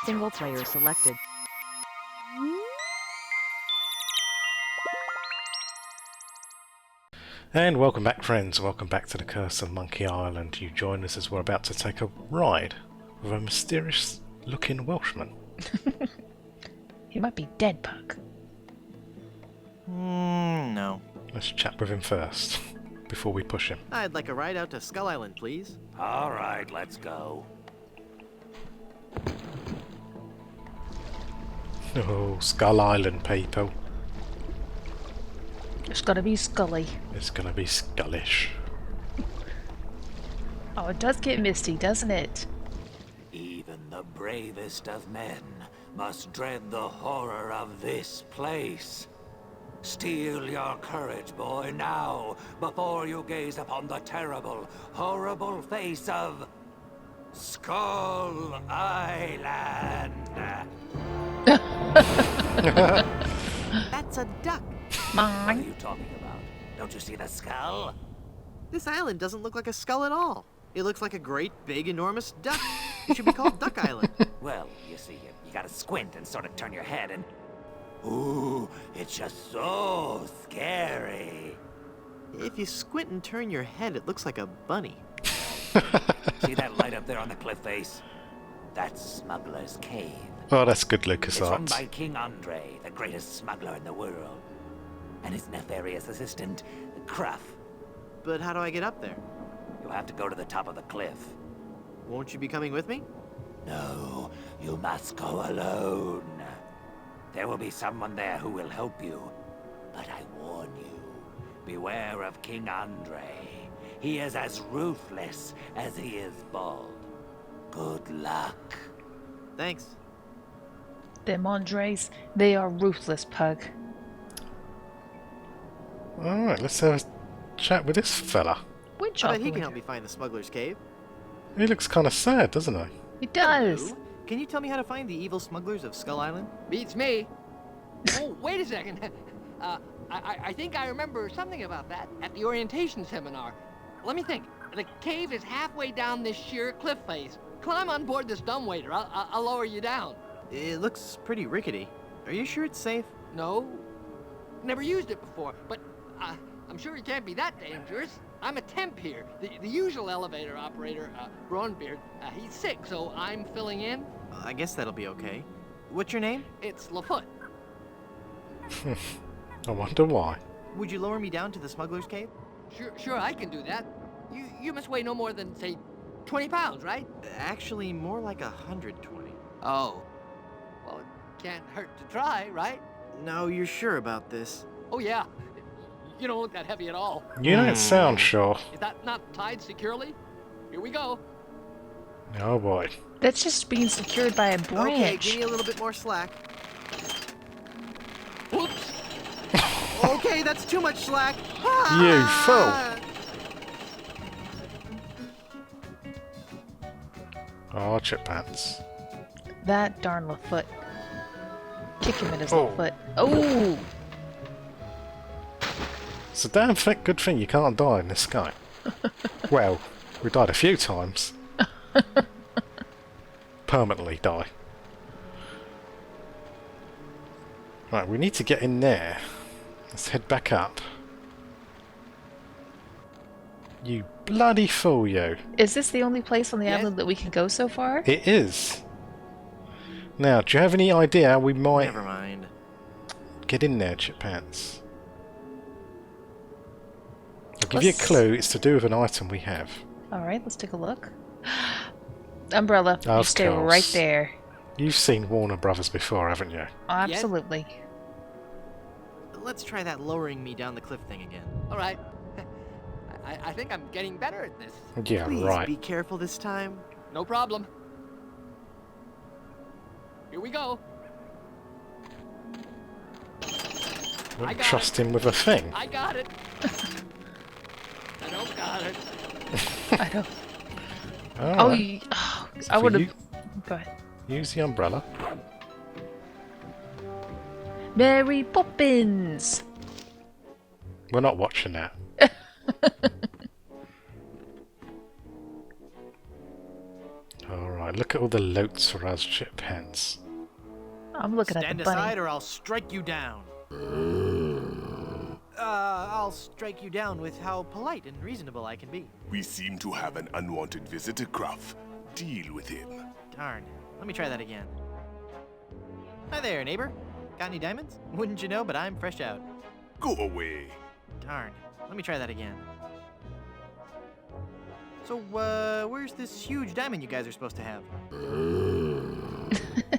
Single player selected. And welcome back, friends. Welcome back to the Curse of Monkey Island. You join us as we're about to take a ride with a mysterious-looking Welshman. He might be dead, Pug. No. Let's chat with him first, before we push him. I'd like a ride out to Skull Island, please. All right, let's go. Oh, Skull Island, people. It's gotta be Scully. It's gonna be skullish. Oh, it does get misty, doesn't it? Even the bravest of men must dread the horror of this place. Steel your courage, boy, now, before you gaze upon the terrible, horrible face of Skull Island. That's a duck. What are you talking about? Don't you see the skull? This island doesn't look like a skull at all. It looks like a great, big, enormous duck. It should be called Duck Island. Well, you see, you gotta squint and sort of turn your head and... Ooh, it's just so scary. If you squint and turn your head, it looks like a bunny. See that light up there on the cliff face? That's Smuggler's Cave. Oh, that's good, It's run LucasArts. by King Andre, the greatest smuggler in the world. And his nefarious assistant, Cruff. But how do I get up there? You'll have to go to the top of the cliff. Won't you be coming with me? No, you must go alone. There will be someone there who will help you. But I warn you, beware of King Andre. He is as ruthless as he is bald. Good luck. Thanks. Them Andres, they are ruthless, Pug. Alright, let's have a chat with this fella. Which I bet he can help me find the smuggler's cave. He looks kind of sad, doesn't he? He does. Hello? Can you tell me how to find the evil smugglers of Skull Island? Beats me. Oh, wait a second. I think I remember something about that at the orientation seminar. Let me think. The cave is halfway down this sheer cliff face. Climb on board this dumbwaiter. I'll lower you down. It looks pretty rickety. Are you sure it's safe? No. Never used it before, but I'm sure it can't be that dangerous. I'm a temp here. The usual elevator operator, Ron Gilbert, he's sick, so I'm filling in. I guess that'll be okay. What's your name? It's LeFoot. I wonder why. Would you lower me down to the smuggler's cave? Sure, I can do that. You must weigh no more than, say, 20 pounds, right? Actually, more like 120. Oh. Well, it can't hurt to try, right? No, you're sure about this? Oh, yeah. You don't look that heavy at all. You don't sound sure. Is that not tied securely? Here we go. Oh boy. That's just being secured by a Okay, branch. give me a little bit more slack. Whoops. Okay, that's too much slack. You Ah! Oh, Chippants. That darn LeFoot. Kick him in his Oh. little foot. Oh! It's a damn good thing you can't die in this sky. Well, we died a few times. Permanently die. Right, we need to get in there. Let's head back up. You bloody fool, you. Is this the only place on the Yes. island that we can go so far? It is. Now, do you have any idea how we might Never mind. get in there, Chippants? I'll give you a Let's- clue. It's to do with an item we have. Alright, let's take a look. Umbrella. You Of stay course. right there. You've seen Warner Brothers before, haven't you? Absolutely. Let's try that lowering me down the cliff thing again. All right. I think I'm getting better at this. Yeah, Please right. be careful this time. No problem. Here we go. Wouldn't I got trust him with a thing. I got it. I don't got it. I don't. All Oh, right. So I for would you- have. Go ahead. Use the umbrella. Mary Poppins! We're not watching that. Alright, look at all the loats for us Chippants. I'm looking Stand at the bunny. aside or I'll strike you down. I'll strike you down with how polite and reasonable I can be. We seem to have an unwanted visitor, Gruff. Deal with him. Darn. Let me try that again. Hi there, neighbor. Got any diamonds? Wouldn't you know, but I'm fresh out. Go away. Darn. Let me try that again. So, where's this huge diamond you guys are supposed to have?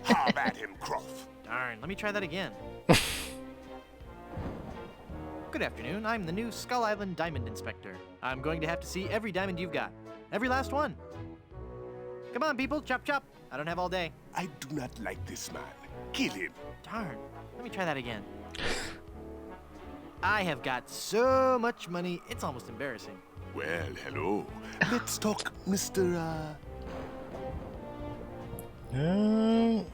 Have at him, Gruff. Darn. Let me try that again. Good afternoon. I'm the new Skull Island Diamond Inspector. I'm going to have to see every diamond you've got. Every last one. Come on, people. Chop, chop. I don't have all day. I do not like this man. Kill him. Darn. Let me try that again. I have got so much money, it's almost embarrassing. Well, hello. Let's talk, Mr. Oh,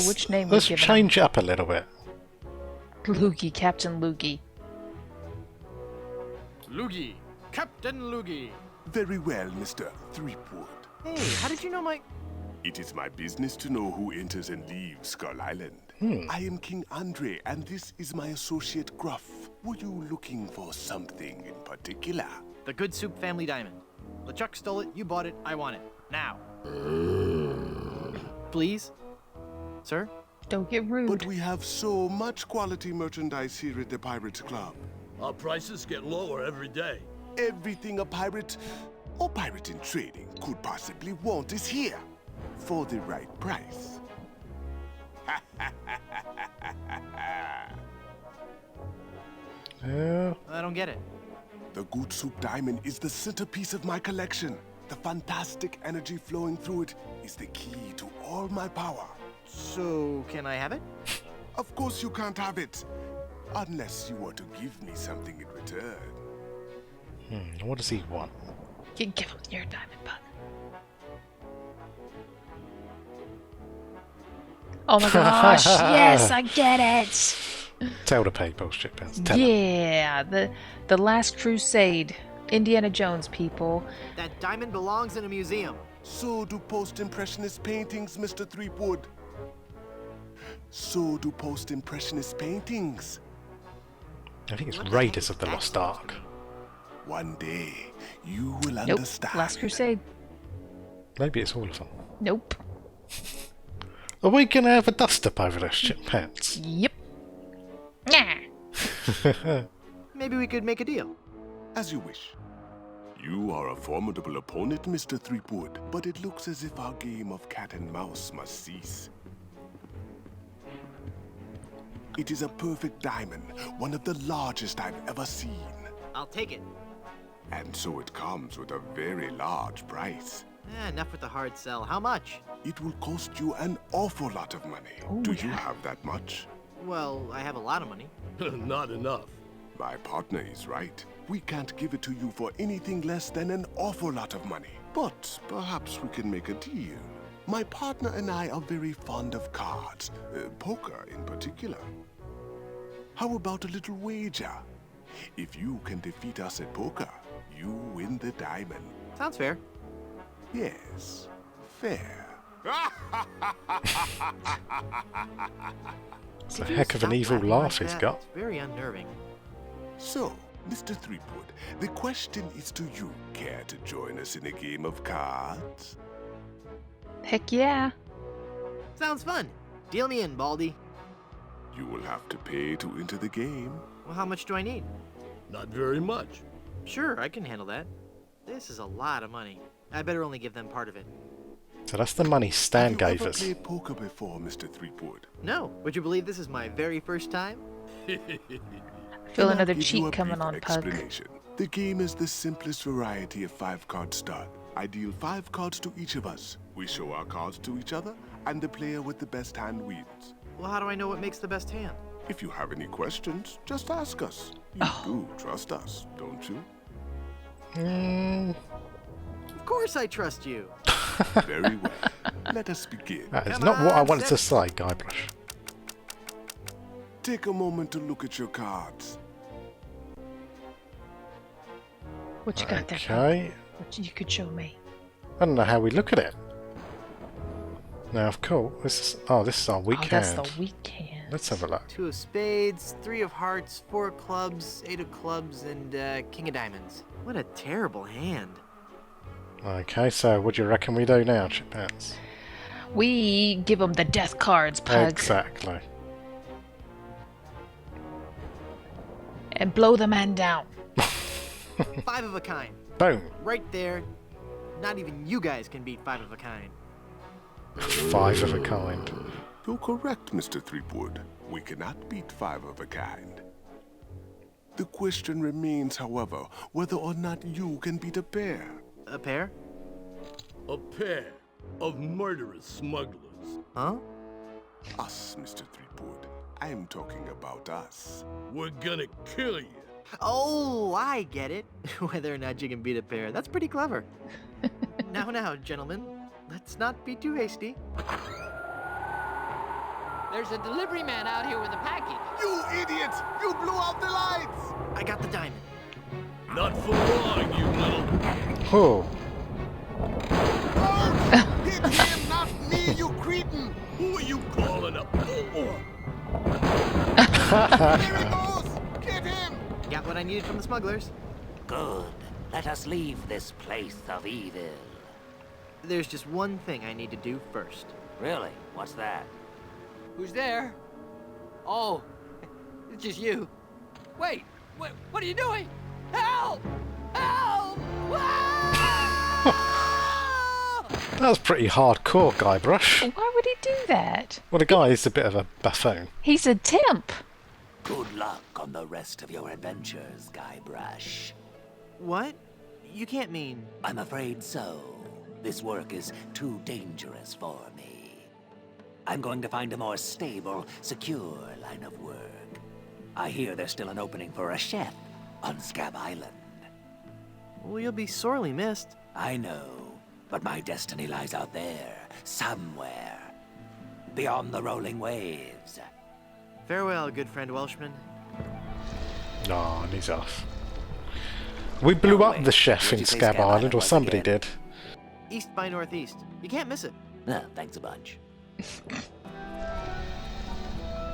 which name Let's we give change it up a little bit. Loogie, Captain Loogie. Loogie. Captain Loogie. Very well, Mr. Threepwood. Hey, how did you know my... It is my business to know who enters and leaves Skull Island. I am King Andre, and this is my associate Gruff. Were you looking for something in particular? The Good Soup family diamond. LeChuck stole it, you bought it, I want it. Now. Please? Sir? Don't get rude. But we have so much quality merchandise here at the Pirates Club. Our prices get lower every day. Everything a pirate or pirate in trading could possibly want is here. For the right price. I don't get it. The Good Soup Diamond is the centerpiece of my collection. The fantastic energy flowing through it is the key to all my power. So, can I have it? Of course you can't have it. Unless you were to give me something in return. What does he want? You give him your diamond button. Oh my gosh, yes, I get it! Tell the people, Chippants. Tell 'em. Yeah, the Last Crusade. Indiana Jones, people. That diamond belongs in a museum. So do post-impressionist paintings, Mr. Threepwood. So do post-impressionist paintings. I think it's Raiders of the Lost Ark. One day, you will Nope, understand. Last Crusade. Maybe it's all of them. Nope. Are we gonna have a dust-up over those Chippants? Yep. Nah. Maybe we could make a deal. As you wish. You are a formidable opponent, Mr. Threepwood, but it looks as if our game of cat and mouse must cease. It is a perfect diamond, one of the largest I've ever seen. I'll take it. And so it comes with a very large price. Enough with the hard sell. How much? It will cost you an awful lot of money. Oh, Do you yeah. have that much? Well, I have a lot of money. Not enough. My partner is right. We can't give it to you for anything less than an awful lot of money. But perhaps we can make a deal. My partner and I are very fond of cards, poker in particular. How about a little wager? If you can defeat us at poker, you win the diamond. Sounds fair. Yes, fair. It's a Could you heck of an stop evil laughing laugh like he's that? got. It's very unnerving. So, Mr. Threepwood, the question is to you. Care to join us in a game of cards? Heck yeah. Sounds fun. Deal me in, Baldy. You will have to pay to enter the game. Well, how much do I need? Not very much. Sure, I can handle that. This is a lot of money. I better only give them part of it. So that's the money Stan Have gave you ever us. played poker before, Mr. Threepwood? No, would you believe this is my very first time? Feel Can I another give you cheat a coming brief on, Pug. explanation? The game is the simplest variety of 5-card stud. I deal 5 cards to each of us. We show our cards to each other, and the player with the best hand wins. Well, how do I know what makes the best hand? If you have any questions, just ask us. You do trust us, don't you? Of course I trust you. Very well. Let us begin. That is Come not what I on, wanted to step- say, Guybrush. Take a moment to look at your cards. What you got there, Pug? Okay. What you could show me. I don't know how we look at it. Now, of course, this is our weak That's hand. the weak hand. Let's have a look. 2 of spades, 3 of hearts, 4 of clubs, 8 of clubs, and king of diamonds. What a terrible hand. Okay, so what do you reckon we do now, Chippants? We give them the death cards, Pug. Exactly. And blow the man down. 5 of a kind. Boom. Right there. Not even you guys can beat 5 of a kind. 5 of a kind. You're correct, Mr. Threepwood. We cannot beat 5 of a kind. The question remains, however, whether or not you can beat a pair. A pair? A pair of murderous smugglers. Huh? Us, Mr. Threepwood. I'm talking about us. We're gonna kill you. Oh, I get it. Whether or not you can beat a pair. That's pretty clever. Now, gentlemen. Let's not be too hasty. There's a delivery man out here with a package. You idiots! You blew out the lights! I got the diamond. Not for long, you little... Oh. Hit him, not me, you cretin! Who are you calling up? There he goes! Get him! Got what I needed from the smugglers. Good. Let us leave this place of evil. There's just one thing I need to do first. Really? What's that? Who's there? Oh, it's just you. Wait, what are you doing? Help! Help! That was pretty hardcore, Guybrush. Why would he do that? Well, the guy is a bit of a buffoon. He's a temp. Good luck on the rest of your adventures, Guybrush. What? You can't mean... I'm afraid so. This work is too dangerous for me. I'm going to find a more stable, secure line of work. I hear there's still an opening for a chef on Scab Island. Well, you'll be sorely missed. I know, but my destiny lies out there, somewhere. Beyond the rolling waves. Farewell, good friend Welshman. Oh, and he's off. We blew up the chef in Scab Island, or somebody did. East by northeast. You can't miss it. No, thanks a bunch.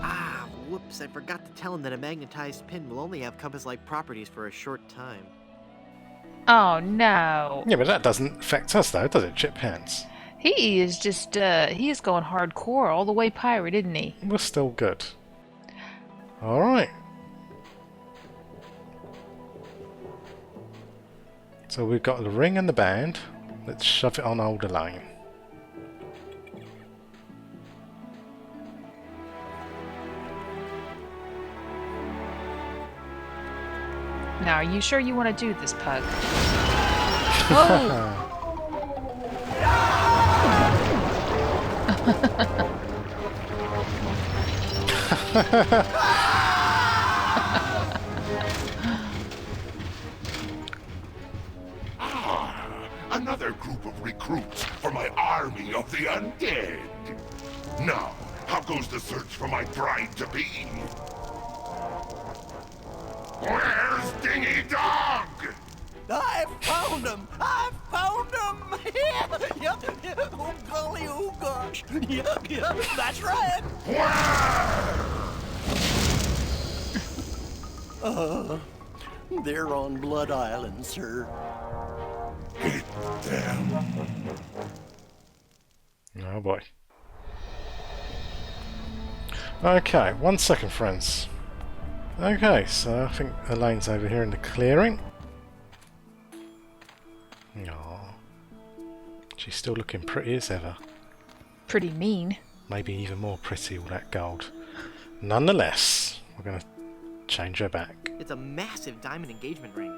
Ah, whoops, I forgot to tell him that a magnetized pin will only have compass-like properties for a short time. Oh, no. Yeah, but that doesn't affect us, though, does it, Chippants? He is just, he is going hardcore all the way pirate, isn't he? We're still good. Alright. So we've got the ring and the band. Let's shove it on Old Elaine. Now, are you sure you want to do this, Pug? Oh! Another group of recruits for my army of the undead. Now, how goes the search for my bride-to-be? Where's Dinghy Dog? I found him! I found him! Yep. Oh golly, oh gosh. Yep, that's right. Where? They're on Blood Island, sir. Hit them. Oh boy. Okay, 1 second, friends. Okay, so I think Elaine's over here in the clearing. Aww. She's still looking pretty as ever. Pretty mean. Maybe even more pretty, all that gold. Nonetheless, we're going to change her back. It's a massive diamond engagement ring.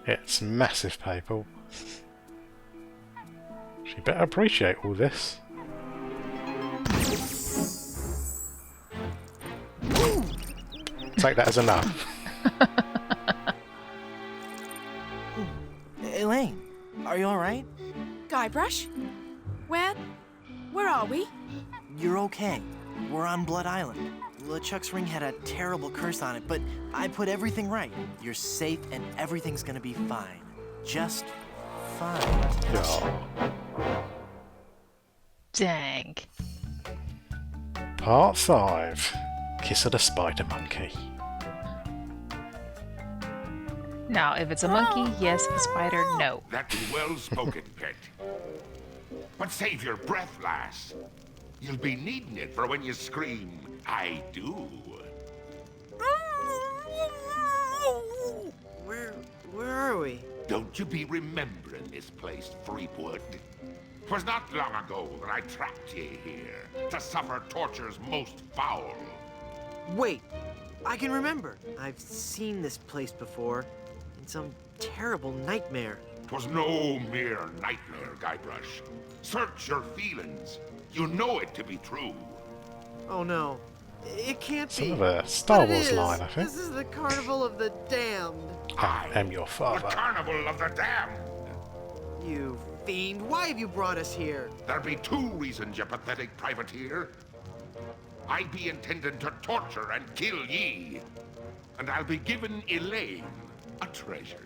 It's massive, people. She better appreciate all this. Take that as enough. Elaine, are you alright? Guybrush? Where are we? You're okay. We're on Blood Island. LeChuck's ring had a terrible curse on it, but I put everything right. You're safe and everything's gonna be fine. Just fine. Oh. Dang. Part 5. Kiss of the Spider Monkey. Now, if it's a monkey, yes. If a spider, no. That's well spoken, pet. But save your breath, lass. You'll be needing it for when you scream, I do. Where are we? Don't you be remembering this place, Threepwood? 'Twas not long ago that I trapped ye here to suffer tortures most foul. Wait, I can remember. I've seen this place before in some terrible nightmare. 'Twas no mere nightmare, Guybrush. Search your feelings. You know it to be true. Oh no, it can't be. Sort of a Star But it Wars is. line, I think. This is the Carnival of the Damned. I am your The father. Carnival of the Damned. You fiend, why have you brought us here? There be two reasons, you pathetic privateer. I be intending to torture and kill ye. And I'll be giving Elaine a treasure.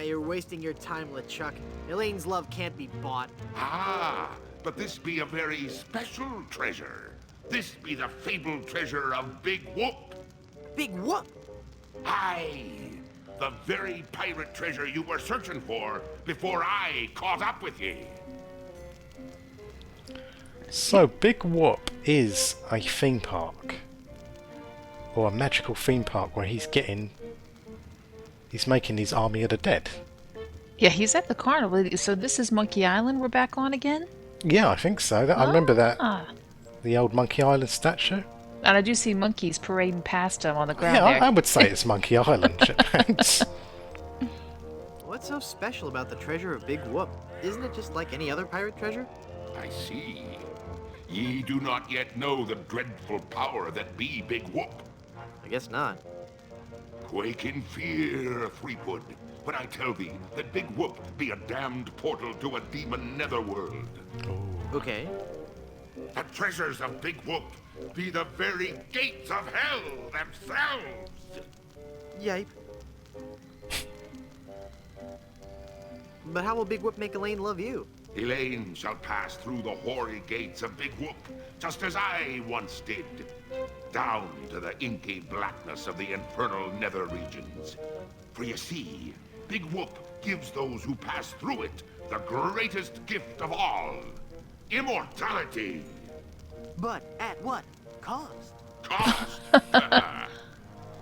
You're wasting your time, LeChuck. Elaine's love can't be bought. Ah, but this be a very special treasure. This be the fabled treasure of Big Whoop. Big whoop! Aye, the very pirate treasure you were searching for before I caught up with ye. So, Big Whoop is a theme park. Or a magical theme park where he's making his army of the dead. Yeah, he's at the carnival. So this is Monkey Island we're back on again? Yeah, I think so. I remember that. Ah. The old Monkey Island statue. And I do see monkeys parading past him on the ground Yeah, there. I would say it's Monkey Island, Chippants. What's so special about the treasure of Big Whoop? Isn't it just like any other pirate treasure? I see. Ye do not yet know the dreadful power that be Big Whoop. I guess not. Quake in fear, Threepwood, when I tell thee that Big Whoop be a damned portal to a demon netherworld. Okay. The treasures of Big Whoop be the very gates of hell themselves. Yipe. But how will Big Whoop make Elaine love you? Elaine shall pass through the hoary gates of Big Whoop, just as I once did. Down to the inky blackness of the infernal nether regions. For you see, Big Whoop gives those who pass through it the greatest gift of all. Immortality. But at what cost? Cost?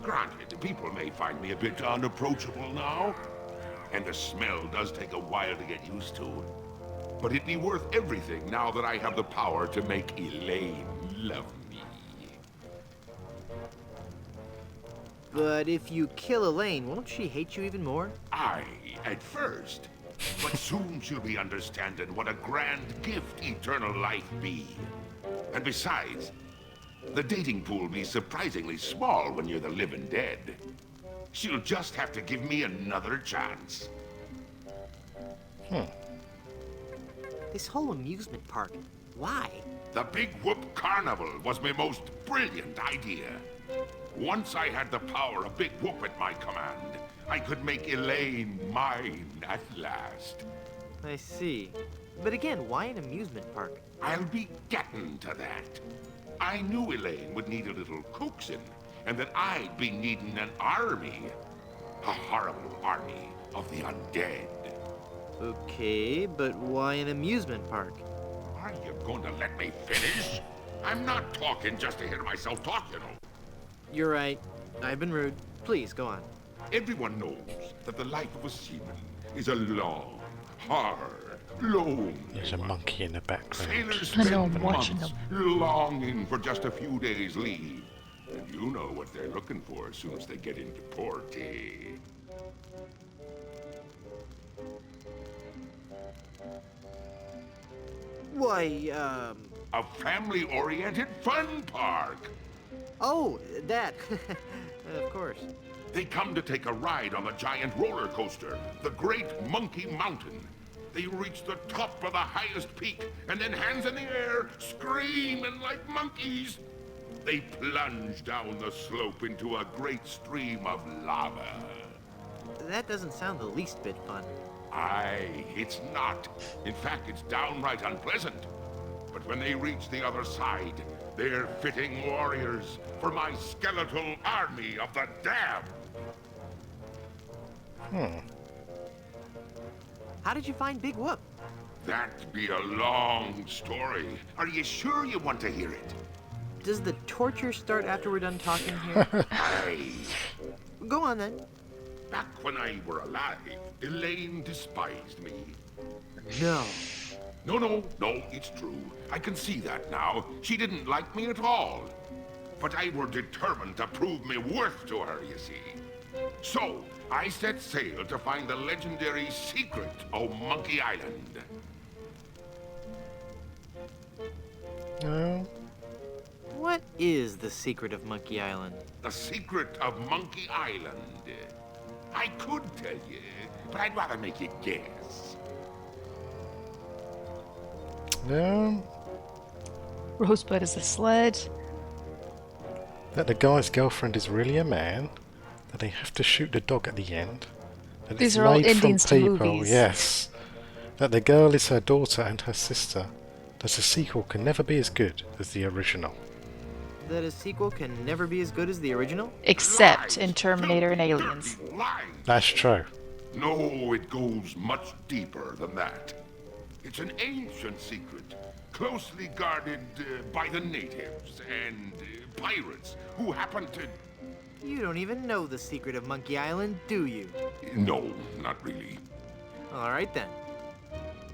Granted, people may find me a bit unapproachable now. And the smell does take a while to get used to. But it'd be worth everything now that I have the power to make Elaine love me. But if you kill Elaine, won't she hate you even more? Aye, at first. But soon she'll be understanding what a grand gift eternal life be. And besides, the dating pool be surprisingly small when you're the living dead. She'll just have to give me another chance. This whole amusement park, why? The Big Whoop Carnival was my most brilliant idea. Once I had the power of Big Whoop at my command, I could make Elaine mine at last. I see. But again, why an amusement park? I'll be getting to that. I knew Elaine would need a little coaxing, and that I'd be needing an army. A horrible army of the undead. Okay, but why an amusement park? Are you going to let me finish? I'm not talking just to hear myself talk, you know. You're right. I've been rude. Please, go on. Everyone knows that the life of a seaman is a long, hard, lonely There's a one. monkey in the background. Sailors I know, spend I'm watching months longing for just a few days' leave. And you know what they're looking for as soon as they get into port, eh? Why, A family-oriented fun park. Oh, that. Of course. They come to take a ride on the giant roller coaster, the Great Monkey Mountain. They reach the top of the highest peak, and then hands in the air, screaming like monkeys. They plunge down the slope into a great stream of lava. That doesn't sound the least bit fun. Aye, it's not. In fact, it's downright unpleasant. But when they reach the other side, they're fitting warriors for my skeletal army of the damned. How did you find Big Whoop? That'd be a long story. Are you sure you want to hear it? Does the torture start after we're done talking here? Aye. Go on then. Back when I were alive, Elaine despised me. No. No, it's true. I can see that now. She didn't like me at all. But I were determined to prove me worth to her, you see. So, I set sail to find the legendary secret of Monkey Island. What is the secret of Monkey Island? The secret of Monkey Island. I could tell you, but I'd rather make you guess. Rosebud is a sled. That the guy's girlfriend is really a man. That they have to shoot the dog at the end. That These it's are all made endings to from people, movies. yes. That the girl is her daughter and her sister. That the sequel can never be as good as the original. That a sequel can never be as good as the original? Except in Terminator and Aliens. Lies. That's true. No, it goes much deeper than that. It's an ancient secret, closely guarded by the natives and pirates who happen to... You don't even know the secret of Monkey Island, do you? No, not really. All right then.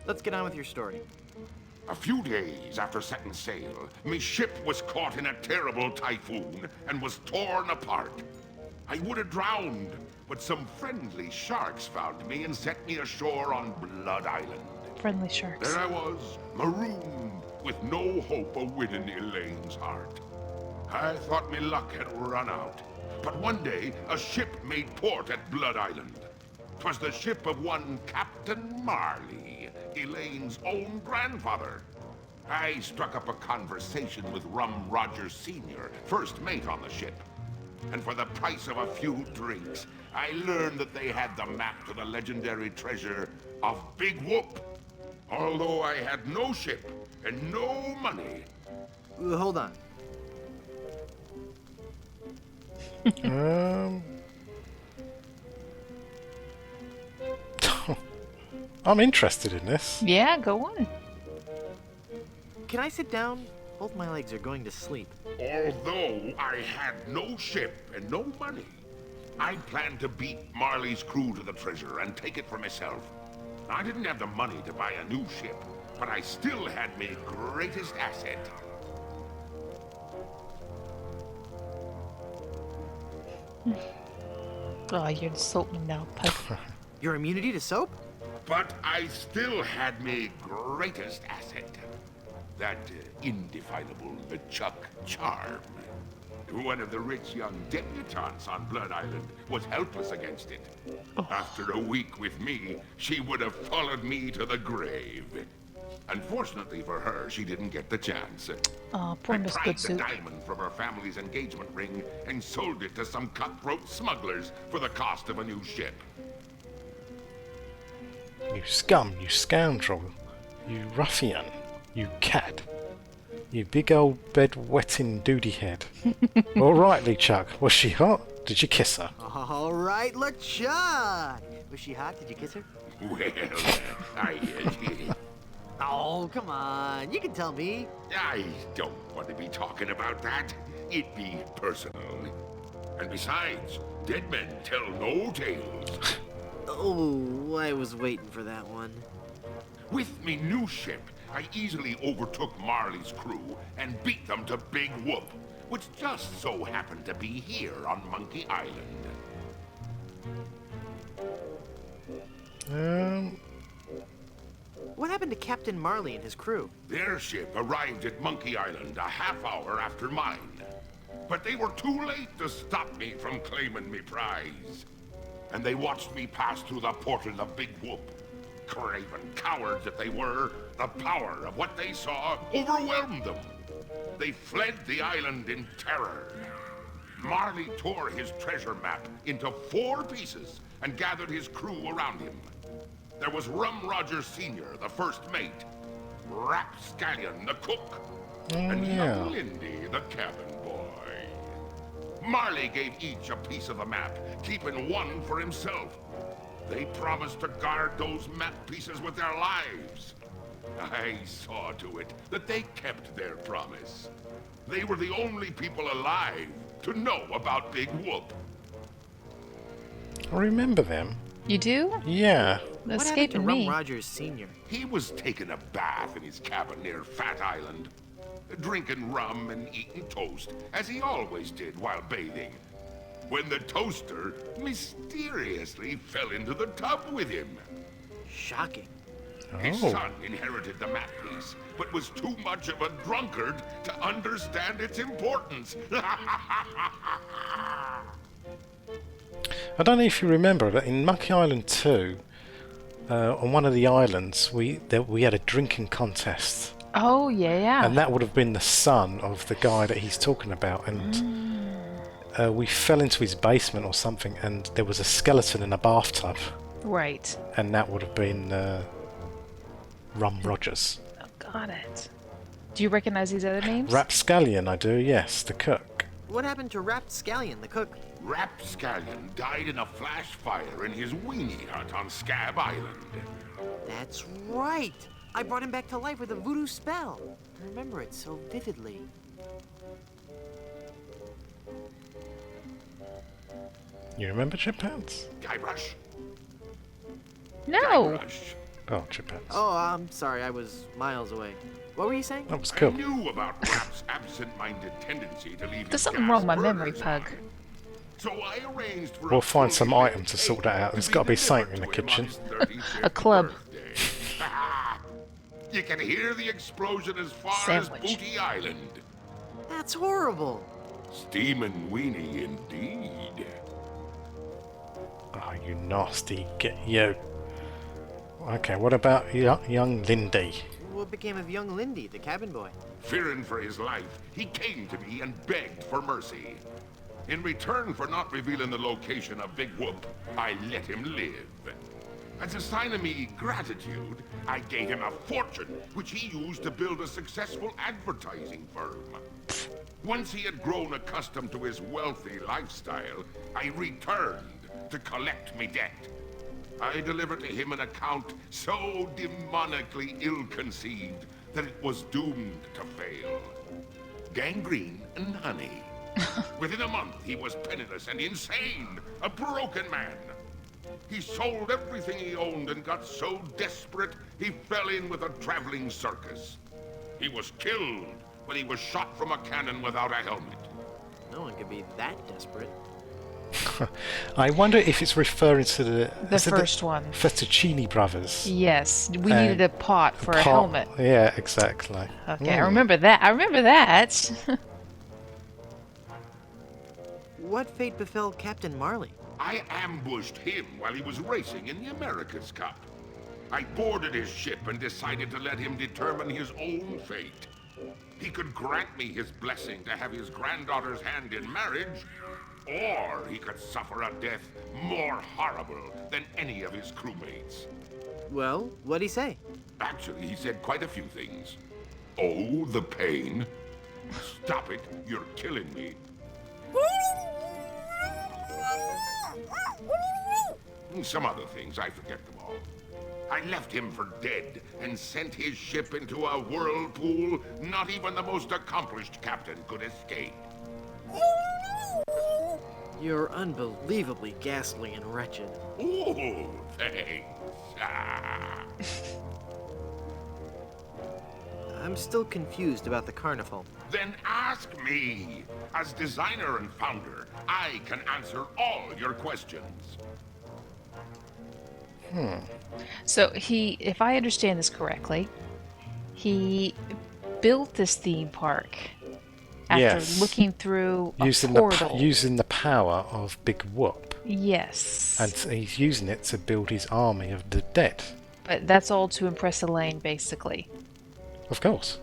Let's get on with your story. A few days after setting sail, my ship was caught in a terrible typhoon and was torn apart. I would have drowned, but some friendly sharks found me and set me ashore on Blood Island. Friendly sharks. There I was, marooned, with no hope of winning Elaine's heart. I thought my luck had run out, but one day a ship made port at Blood Island. 'Twas the ship of one Captain Marley, Elaine's own grandfather. I struck up a conversation with Rum Rogers Sr., first mate on the ship. And for the price of a few drinks, I learned that they had the map to the legendary treasure of Big Whoop. Although I had no ship and no money. Hold on. I'm interested in this. Yeah, go on. Can I sit down? Both my legs are going to sleep. Although I had no ship and no money, I planned to beat Marley's crew to the treasure and take it for myself. I didn't have the money to buy a new ship, but I still had my greatest asset. Oh, you're insulting me now, Pug. Your immunity to soap? But I still had my greatest asset. That indefinable LeChuck charm. One of the rich young debutantes on Blood Island was helpless against it. Oh. After a week with me, she would have followed me to the grave. Unfortunately for her, she didn't get the chance. Oh, poor I Miss pried Good the Soup. diamond from her family's engagement ring and sold it to some cutthroat smugglers for the cost of a new ship. You scum, you scoundrel, you ruffian, you cad, you big old bed-wetting doody head. All right, LeChuck, was she hot? Did you kiss her? All right, LeChuck. Was she hot? Did you kiss her? Well, Oh, come on. You can tell me. I don't want to be talking about that. It'd be personal. And besides, dead men tell no tales. Oh, I was waiting for that one. With me new ship, I easily overtook Marley's crew and beat them to Big Whoop, which just so happened to be here on Monkey Island. What happened to Captain Marley and his crew? Their ship arrived at Monkey Island a half hour after mine. But they were too late to stop me from claiming me prize. And they watched me pass through the portal of Big Whoop. Craven cowards that they were, the power of what they saw overwhelmed them. They fled the island in terror. Marley tore his treasure map into 4 pieces and gathered his crew around him. There was Rum Rogers Sr., the first mate. Rapscallion, the cook, and yeah. young Lindy, the cabin boy. Marley gave each a piece of the map, keeping one for himself. They promised to guard those map pieces with their lives. I saw to it that they kept their promise. They were the only people alive to know about Big Whoop. I remember them. You do? Yeah. What happened to Escaping Rum me. Rogers Sr.? He was taking a bath in his cabin near Fat Island, drinking rum and eating toast, as he always did while bathing, when the toaster mysteriously fell into the tub with him. Shocking. His son inherited the map piece, but was too much of a drunkard to understand its importance. I don't know if you remember, but in Monkey Island 2, on one of the islands, we had a drinking contest. Oh, yeah. And that would have been the son of the guy that he's talking about. And we fell into his basement or something, and there was a skeleton in a bathtub. Right. And that would have been Rum Rogers. Oh, got it. Do you recognize these other names? Rapscallion, I do, yes, the cook. What happened to Rapscallion, the cook? Rapscallion died in a flash fire in his weenie hut on Scab Island. That's right. I brought him back to life with a voodoo spell. I remember it so vividly. You remember Chippants? Guybrush? No. Guybrush. Oh, Chippants. Oh, I'm sorry. I was miles away. What were you saying? That was I cool. knew about Rap's absent-minded tendency to leave There's his something gas wrong with my burners memory, Pug. on. So I arranged for We'll find some fully item to sort that out. There's got to be something in the delivered to him kitchen. on his 35th A club. birthday. You can hear the explosion as far Sandwich. as Booty Island. That's horrible. Steamin' weenie indeed. Oh, you nasty get you. Okay, what about young Lindy? What became of young Lindy, the cabin boy? Fearing for his life, he came to me and begged for mercy. In return for not revealing the location of Big Whoop, I let him live. As a sign of me gratitude, I gave him a fortune, which he used to build a successful advertising firm. Once he had grown accustomed to his wealthy lifestyle, I returned to collect me debt. I delivered to him an account so demonically ill-conceived that it was doomed to fail. Gangrene and honey. Within a month, he was penniless and insane, a broken man. He sold everything he owned and got so desperate, he fell in with a traveling circus. He was killed when he was shot from a cannon without a helmet. No one could be that desperate. I wonder if it's referring to the first one. Fettuccine brothers. Yes, we needed a pot for a helmet. Yeah, exactly. Okay, I remember that. I remember that. What fate befell Captain Marley? I ambushed him while he was racing in the America's Cup. I boarded his ship and decided to let him determine his own fate. He could grant me his blessing to have his granddaughter's hand in marriage, or he could suffer a death more horrible than any of his crewmates. Well, what'd he say? Actually, he said quite a few things. Oh, the pain. Stop it, you're killing me. Some other things, I forget them all. I left him for dead and sent his ship into a whirlpool not even the most accomplished captain could escape. You're unbelievably ghastly and wretched. Oh, thanks. Ah. I'm still confused about the carnival. Then ask me. As designer and founder, I can answer all your questions. So if I understand this correctly, he built this theme park after looking through a portal. Using the power of Big Whoop. Yes. And he's using it to build his army of the dead. But that's all to impress Elaine, basically. Of course.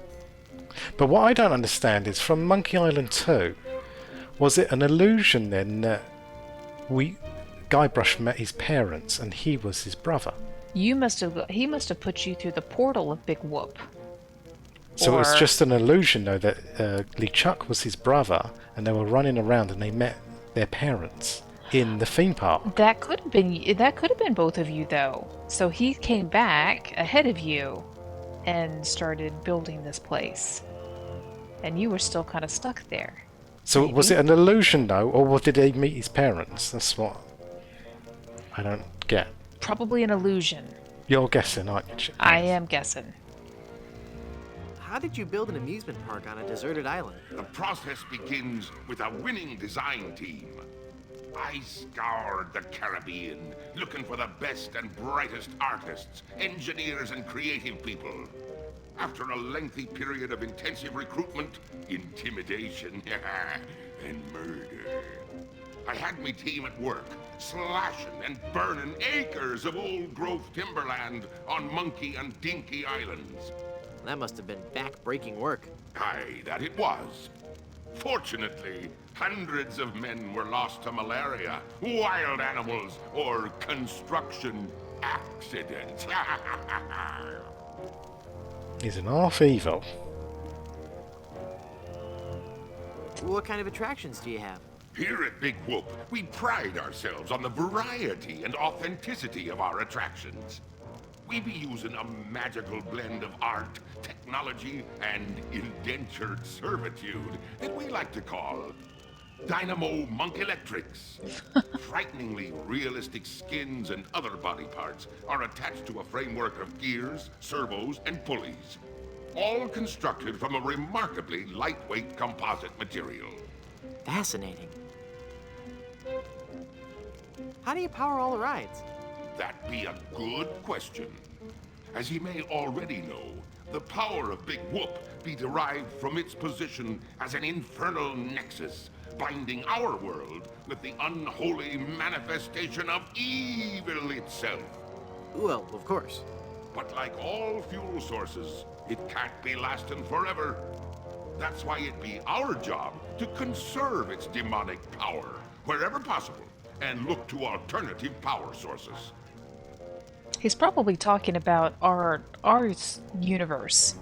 But what I don't understand is, from Monkey Island 2, was it an illusion then that Guybrush met his parents and he was his brother? He must have put you through the portal of Big Whoop. So it was just an illusion, though, that LeChuck was his brother, and they were running around, and they met their parents in the theme park. That could have been both of you, though. So he came back ahead of you and started building this place, and you were still kind of stuck there. So maybe. Was it an illusion, though, or did he meet his parents? That's what I don't get. Probably an illusion. You're guessing, aren't you, Chip? I am guessing. How did you build an amusement park on a deserted island? The process begins with a winning design team. I scoured the Caribbean, looking for the best and brightest artists, engineers, and creative people. After a lengthy period of intensive recruitment, intimidation, and murder, I had my team at work, slashing and burning acres of old-growth timberland on Monkey and Dinky Islands. That must have been back-breaking work. Aye, that it was. Fortunately, hundreds of men were lost to malaria, wild animals, or construction accidents. He's an half evil. What kind of attractions do you have? Here at Big Whoop, we pride ourselves on the variety and authenticity of our attractions. We be using a magical blend of art, technology, and indentured servitude that we like to call Dynamo Monk Electrics. Frighteningly realistic skins and other body parts are attached to a framework of gears, servos, and pulleys, all constructed from a remarkably lightweight composite material. Fascinating. How do you power all the rides? That be a good question. As ye may already know, the power of Big Whoop be derived from its position as an infernal nexus, binding our world with the unholy manifestation of evil itself. Well, of course. But like all fuel sources, it can't be lasting forever. That's why it be our job to conserve its demonic power wherever possible and look to alternative power sources. He's probably talking about our universe.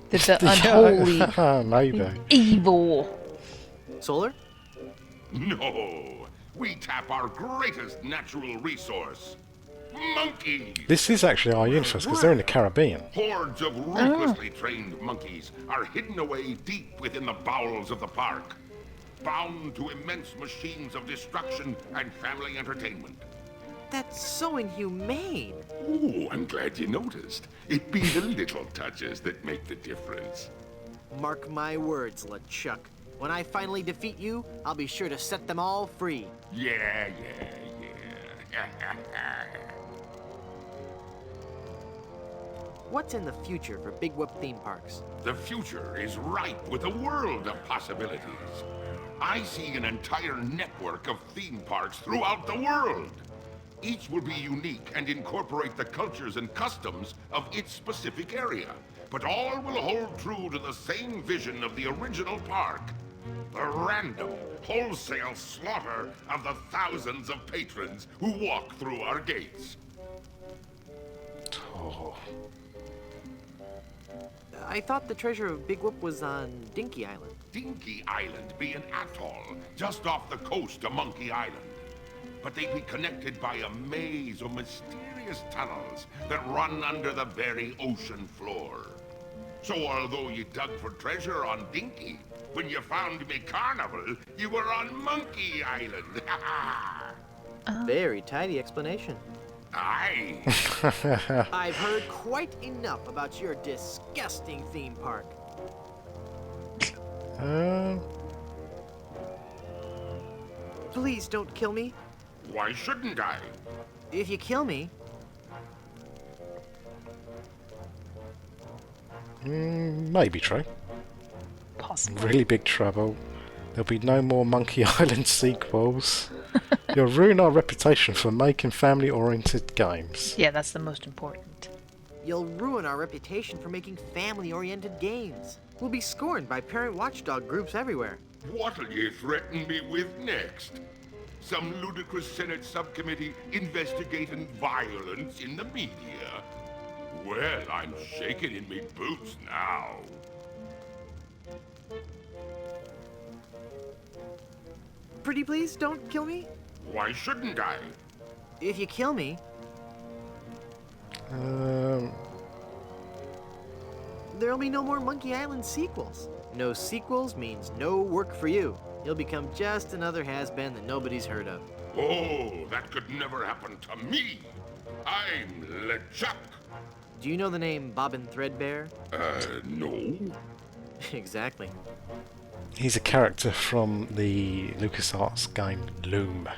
the unholy, maybe evil. Solar? No, we tap our greatest natural resource. Monkeys! This is actually our universe, because they're in the Caribbean. Hordes of ruthlessly trained monkeys are hidden away deep within the bowels of the park, bound to immense machines of destruction and family entertainment. That's so inhumane. Oh, I'm glad you noticed. It be the little touches that make the difference. Mark my words, LeChuck. When I finally defeat you, I'll be sure to set them all free. Yeah. What's in the future for Big Whoop theme parks? The future is ripe with a world of possibilities. I see an entire network of theme parks throughout the world. Each will be unique and incorporate the cultures and customs of its specific area, but all will hold true to the same vision of the original park. The random, wholesale slaughter of the thousands of patrons who walk through our gates. Oh. I thought the treasure of Big Whoop was on Dinky Island. Dinky Island be an atoll just off the coast of Monkey Island. But they be connected by a maze of mysterious tunnels that run under the very ocean floor. So although you dug for treasure on Dinky, when you found me carnival, you were on Monkey Island. Very tidy explanation. Aye. I've heard quite enough about your disgusting theme park. Please don't kill me. Why shouldn't I? If you kill me... Maybe true. Possible. Really big trouble. There'll be no more Monkey Island sequels. You'll ruin our reputation for making family-oriented games. Yeah, that's the most important. You'll ruin our reputation for making family-oriented games. We'll be scorned by parent watchdog groups everywhere. What'll you threaten me with next? Some ludicrous Senate subcommittee investigating violence in the media? Well, I'm shaking in me boots now. Pretty please, don't kill me. Why shouldn't I? If you kill me, there'll be no more Monkey Island sequels. No sequels means no work for you. You'll become just another has-been that nobody's heard of. Oh, that could never happen to me. I'm LeChuck. Do you know the name Bobbin Threadbare? No. Exactly. He's a character from the LucasArts game Loom.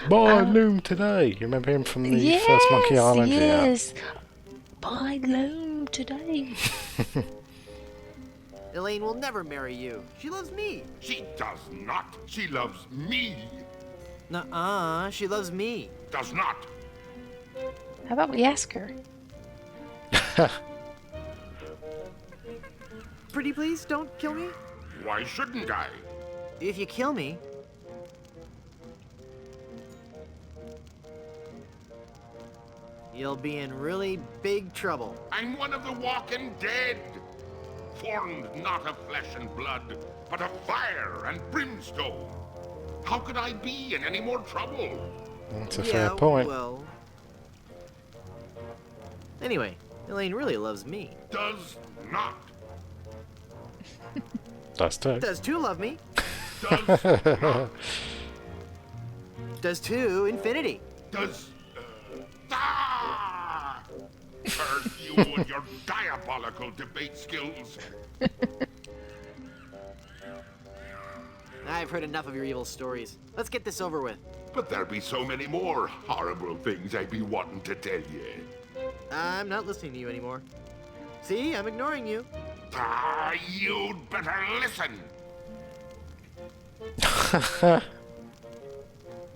Buy Loom today! You remember him from the first Monkey Island? Yes, buy Loom today. Elaine will never marry you. She loves me. She does not. She loves me. Nuh-uh, she loves me. Does not. How about we ask her? Pretty please, don't kill me. Why shouldn't I? If you kill me, you'll be in really big trouble. I'm one of the walking dead. Formed not of flesh and blood, but of fire and brimstone. How could I be in any more trouble? That's a fair point. Well. Anyway, Elaine really loves me. Does not. Does too. Does too love me. Does not. Does too infinity. Does. Curse you and your diabolical debate skills. I've heard enough of your evil stories. Let's get this over with. But there'll be so many more horrible things I'd be wanting to tell you. I'm not listening to you anymore. See, I'm ignoring you. You'd better listen.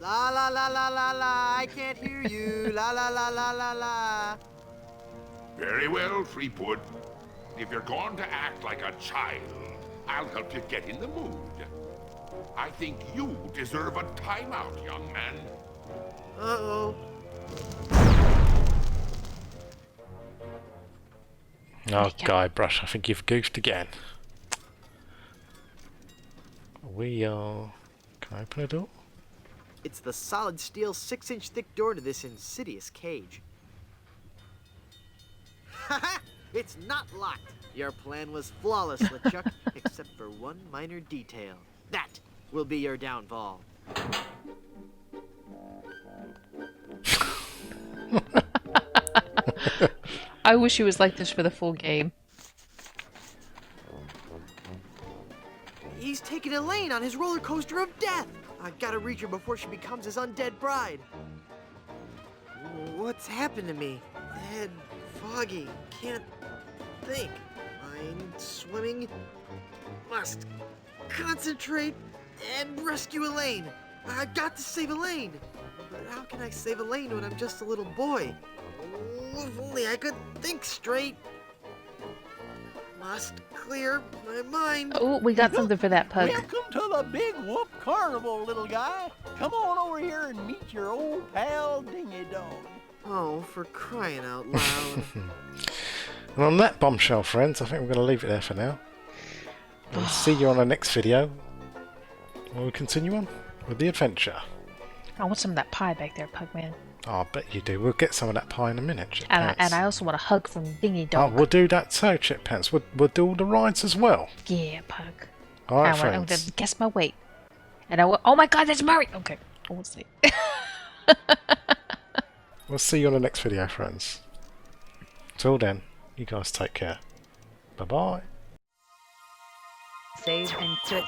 La la la la la la, I can't hear you. La la la la la la. Very well, Threepwood. If you're going to act like a child, I'll help you get in the mood. I think you deserve a timeout, young man. Uh-oh. Oh, Guybrush, I think you've goofed again. We are... Can I open a door? It's the solid steel 6-inch thick door to this insidious cage. Haha! It's not locked! Your plan was flawless, LeChuck, except for one minor detail. That will be your downfall. I wish he was like this for the full game. He's taking Elaine on his roller coaster of death! I gotta reach her before she becomes his undead bride. What's happened to me? Head foggy, can't think. Mind swimming. Must concentrate and rescue Elaine. I got to save Elaine. But how can I save Elaine when I'm just a little boy? Oh, if only I could think straight. Must clear my mind. Oh, we got something for that, Pug. Welcome to the Big Whoop Carnival, little guy. Come on over here and meet your old pal Dinghy Dog. Oh, for crying out loud. And on that bombshell, friends, I think we're going to leave it there for now. We'll see you on the next video. We'll continue on with the adventure. I want some of that pie back there, Pugman. Oh, I bet you do. We'll get some of that pie in a minute, And I also want a hug from Dinghy Dog. Oh, we'll do that too, Chippants. We'll do all the rides as well. Yeah, Pug. Alright, I'm friends. going to guess my weight. And I will... Oh my god, that's Murray! Okay, we'll see. We'll see you on the next video, friends. Till then, you guys take care. Bye-bye. Save and quit.